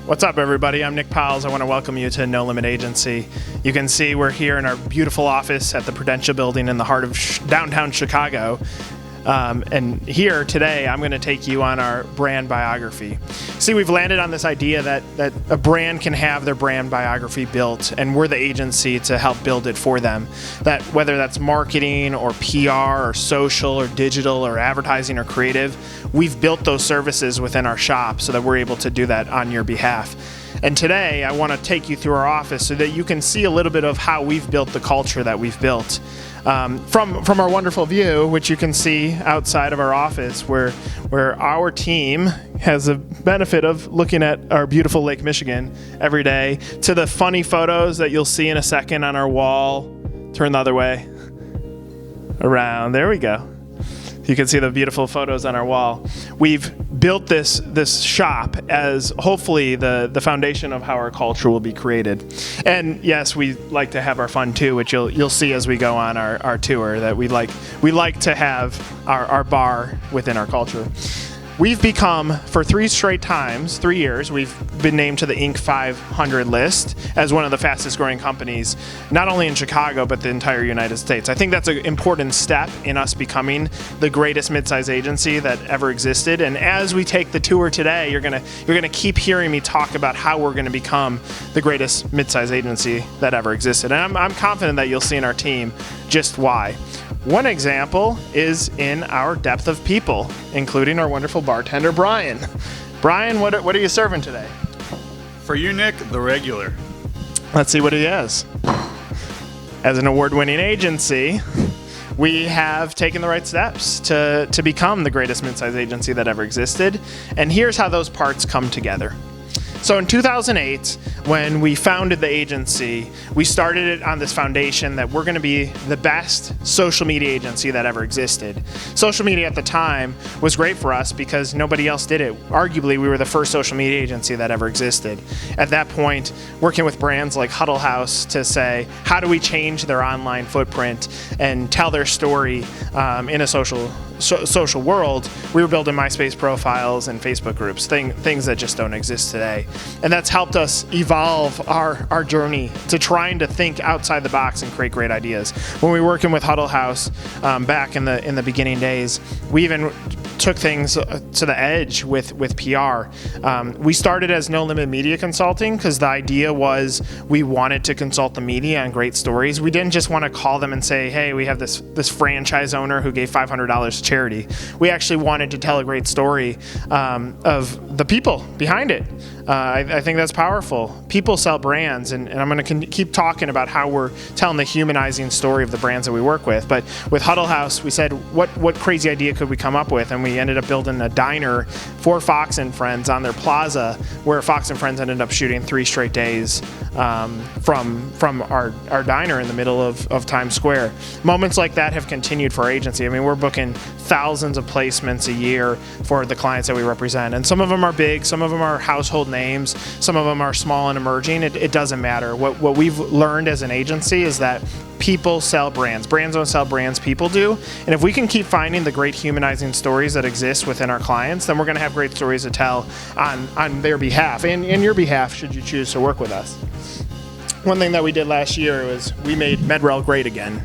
What's up, everybody? I'm Nick Powills. I want to welcome you to No Limit Agency. You can see we're here in our beautiful office at the Prudential building in the heart of downtown Chicago. And here today, I'm going to take you on our brand biography. See, we've landed on this idea that a brand can have their brand biography built, and we're the agency to help build it for them. That whether that's marketing or PR or social or digital or advertising or creative, we've built those services within our shop so that we're able to do that on your behalf. And today, I want to take you through our office so that you can see a little bit of how we've built the culture that we've built. From our wonderful view, which you can see outside of our office, where our team has the benefit of looking at our beautiful Lake Michigan every day, to the funny photos that you'll see in a second on our wall. Turn the other way. Around. There we go. You can see the beautiful photos on our wall. We've built this shop as hopefully the foundation of how our culture will be created. And yes, we like to have our fun too, which you'll see as we go on our tour, that we like to have our bar within our culture. We've become, for 3 years, we've been named to the Inc. 500 list as one of the fastest growing companies, not only in Chicago, but the entire United States. I think that's an important step in us becoming the greatest midsize agency that ever existed. And as we take the tour today, you're gonna keep hearing me talk about how we're gonna become the greatest midsize agency that ever existed. And I'm confident that you'll see in our team just why. One example is in our depth of people, including our wonderful bartender, Brian. Brian, what are you serving today? For you, Nick, the regular. Let's see what he has. As an award-winning agency, we have taken the right steps to become the greatest midsize agency that ever existed. And here's how those parts come together. So in 2008, when we founded the agency, we started it on this foundation that we're going to be the best social media agency that ever existed. Social media at the time was great for us because nobody else did it. Arguably, we were the first social media agency that ever existed. At that point, working with brands like Huddle House to say, how do we change their online footprint and tell their story in a social world, we were building MySpace profiles and Facebook groups, things that just don't exist today. And that's helped us evolve our journey to trying to think outside the box and create great ideas. When we were working with Huddle House back in the beginning days, we even took things to the edge with PR. We started as No Limit Media Consulting because the idea was we wanted to consult the media on great stories. We didn't just want to call them and say, hey, we have this franchise owner who gave $500 to charity. We actually wanted to tell a great story of the people behind it. I think that's powerful. People sell brands, and I'm going to keep talking about how we're telling the humanizing story of the brands that we work with. But with Huddle House, we said, what crazy idea could we come up with? And we ended up building a diner for Fox and Friends on their Plaza, where Fox and Friends ended up shooting 3 straight days from our diner in the middle of Times Square. Moments like that have continued for our agency. I mean, we're booking thousands of placements a year for the clients that we represent. And some of them are big, some of them are household names, some of them are small and emerging. It doesn't matter. What we've learned as an agency is that people sell brands. Brands don't sell brands, people do. And if we can keep finding the great humanizing stories that exist within our clients, then we're going to have great stories to tell on their behalf and your behalf should you choose to work with us. One thing that we did last year was we made MedRel great again.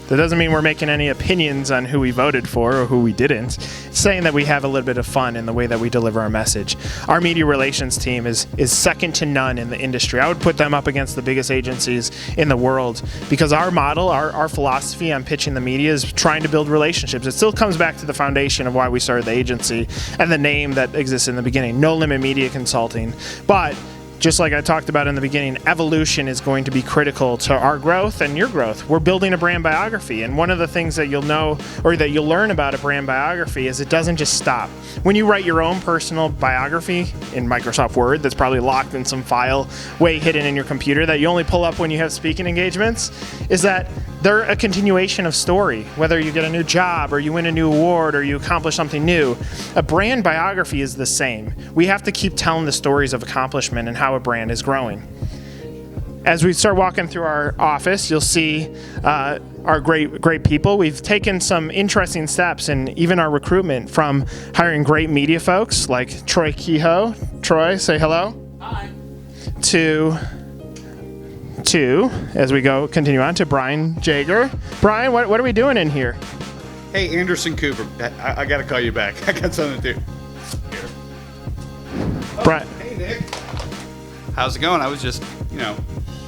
That doesn't mean we're making any opinions on who we voted for or who we didn't. It's saying that we have a little bit of fun in the way that we deliver our message. Our media relations team is second to none in the industry. I would put them up against the biggest agencies in the world because our model, our philosophy on pitching the media is trying to build relationships. It still comes back to the foundation of why we started the agency and the name that exists in the beginning, No Limit Media Consulting. But just like I talked about in the beginning, evolution is going to be critical to our growth and your growth. We're building a brand biography, and one of the things that you'll know or that you'll learn about a brand biography is it doesn't just stop. When you write your own personal biography in Microsoft Word that's probably locked in some file way hidden in your computer that you only pull up when you have speaking engagements, is that they're a continuation of story. Whether you get a new job or you win a new award or you accomplish something new, a brand biography is the same. We have to keep telling the stories of accomplishment and how a brand is growing. As we start walking through our office, you'll see our great people. We've taken some interesting steps in even our recruitment, from hiring great media folks like Troy Kehoe. Troy, say hello. to as we continue on to Brian Jager. Brian, what are we doing in here? Hey, Anderson Cooper. I got to call you back. I got something to do. Here. Oh, Brian. Hey, Nick. How's it going? I was just,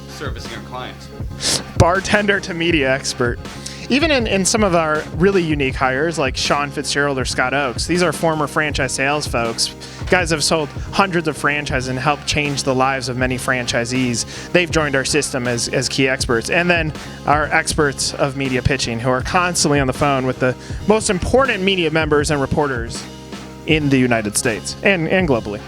servicing our clients. Bartender to media expert. Even in some of our really unique hires, like Sean Fitzgerald or Scott Oakes, these are former franchise sales folks. Guys have sold hundreds of franchises and helped change the lives of many franchisees. They've joined our system as key experts. And then our experts of media pitching, who are constantly on the phone with the most important media members and reporters in the United States and globally.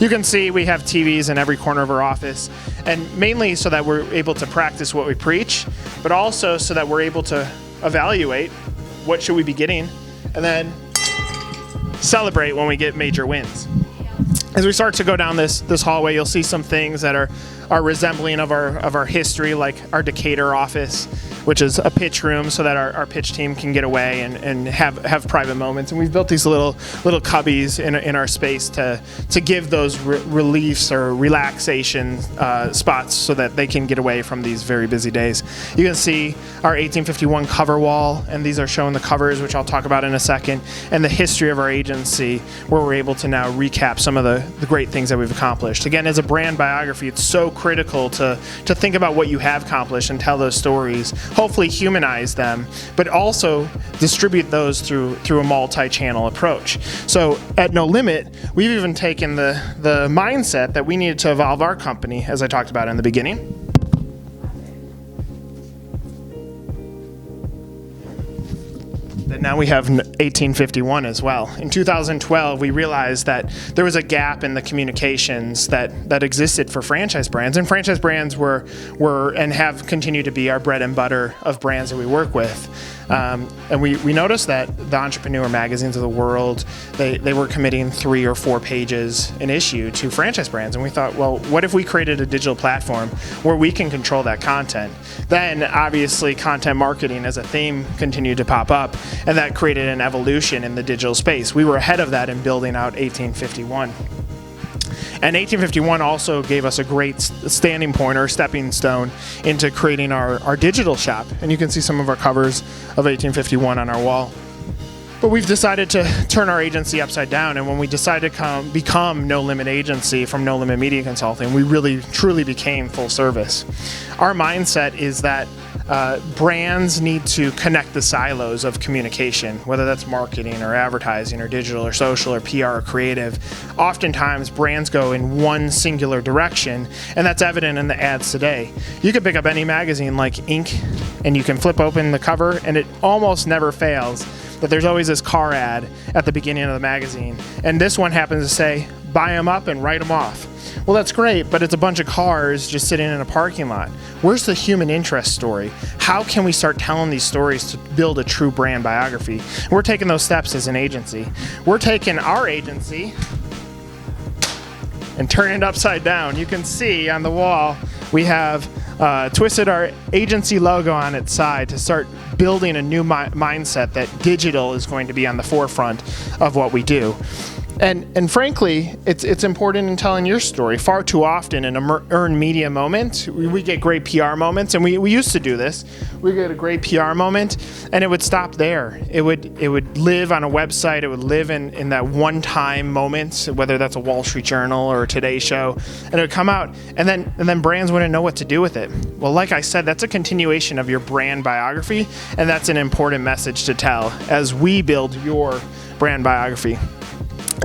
You can see we have TVs in every corner of our office, and mainly so that we're able to practice what we preach, but also so that we're able to evaluate what should we be getting and then celebrate when we get major wins. As we start to go down this hallway, you'll see some things that are resembling of our history, like our Decatur office, which is a pitch room so that our pitch team can get away and have private moments. And we've built these little cubbies in our space to give those reliefs or relaxation spots so that they can get away from these very busy days. You can see our 1851 cover wall, and these are showing the covers, which I'll talk about in a second, and the history of our agency, where we're able to now recap some of the great things that we've accomplished. Again, as a brand biography, it's so critical to think about what you have accomplished and tell those stories, hopefully humanize them, but also distribute those through a multi-channel approach. So at No Limit, we've even taken the mindset that we needed to evolve our company, as I talked about in the beginning. That now we have 1851 as well. In 2012, we realized that there was a gap in the communications that existed for franchise brands, and franchise brands were and have continued to be our bread and butter of brands that we work with. And we noticed that the entrepreneur magazines of the world, they were committing 3 or 4 pages an issue to franchise brands. And we thought, well, what if we created a digital platform where we can control that content? Then obviously content marketing as a theme continued to pop up, and that created an evolution in the digital space. We were ahead of that in building out 1851. And 1851 also gave us a great standing point or stepping stone into creating our digital shop. And you can see some of our covers of 1851 on our wall. But we've decided to turn our agency upside down. And when we decided to become No Limit Agency from No Limit Media Consulting, we really, truly became full service. Our mindset is that brands need to connect the silos of communication, whether that's marketing or advertising or digital or social or PR or creative. Oftentimes, brands go in one singular direction, and that's evident in the ads today. You can pick up any magazine like Inc., and you can flip open the cover, and it almost never fails that there's always this car ad at the beginning of the magazine. And this one happens to say, buy them up and write them off. Well, that's great, but it's a bunch of cars just sitting in a parking lot. Where's the human interest story? How can we start telling these stories to build a true brand biography? We're taking those steps as an agency. We're taking our agency and turning it upside down. You can see on the wall, we have twisted our agency logo on its side to start building a new mindset that digital is going to be on the forefront of what we do. And frankly, it's important in telling your story. Far too often in an earned media moment, we get great PR moments, and we used to do this. We get a great PR moment, and it would stop there. It would live on a website. It would live in that one-time moment, whether that's a Wall Street Journal or a Today Show, and it would come out, and then brands wouldn't know what to do with it. Well, like I said, that's a continuation of your brand biography, and that's an important message to tell as we build your brand biography.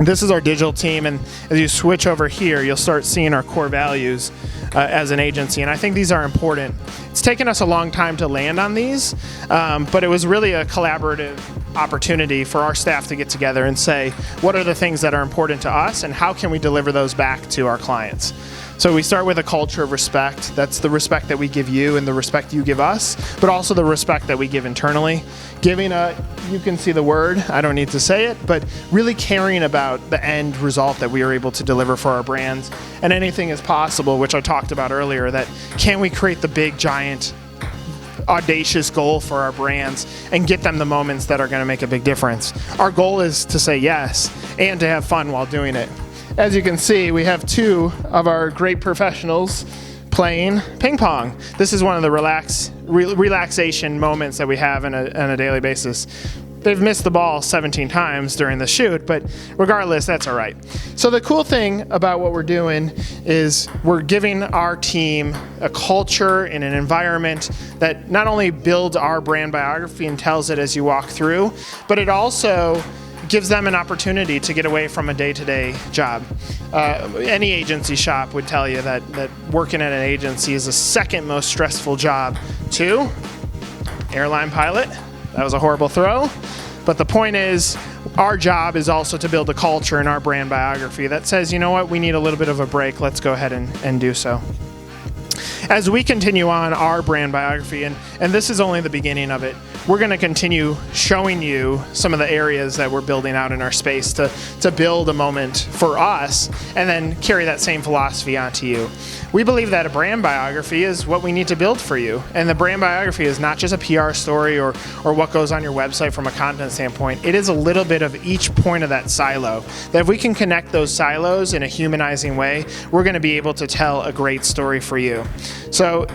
This is our digital team, and as you switch over here, you'll start seeing our core values as an agency, and I think these are important. It's taken us a long time to land on these, but it was really a collaborative opportunity for our staff to get together and say, what are the things that are important to us, and how can we deliver those back to our clients? So we start with a culture of respect. That's the respect that we give you and the respect you give us, but also the respect that we give internally. You can see the word, I don't need to say it, but really caring about the end result that we are able to deliver for our brands. And anything is possible, which I talked about earlier, that can we create the big, giant, audacious goal for our brands and get them the moments that are going to make a big difference. Our goal is to say yes and to have fun while doing it. as you can see, we have two of our great professionals playing ping pong. This is one of the relaxation moments that we have on a daily basis. They've missed the ball 17 times during the shoot, but regardless, that's all right. So the cool thing about what we're doing is we're giving our team a culture and an environment that not only builds our brand biography and tells it as you walk through, but it also gives them an opportunity to get away from a day-to-day job. Any agency shop would tell you that working at an agency is the second most stressful job to airline pilot. That was a horrible throw. But the point is, our job is also to build a culture in our brand biography that says, you know what, we need a little bit of a break. Let's go ahead and do so. As we continue on our brand biography, and this is only the beginning of it, we're going to continue showing you some of the areas that we're building out in our space to build a moment for us and then carry that same philosophy onto you. We believe that a brand biography is what we need to build for you. And the brand biography is not just a PR story or what goes on your website from a content standpoint. It is a little bit of each point of that silo. That if we can connect those silos in a humanizing way, we're going to be able to tell a great story for you. So,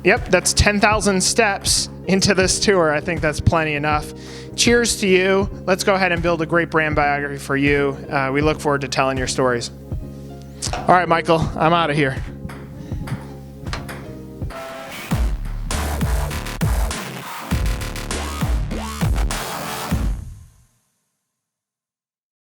yep, that's 10,000 steps into this tour. I think that's plenty enough. Cheers to you. Let's go ahead and build a great brand biography for you. We look forward to telling your stories. All right, Michael, I'm out of here.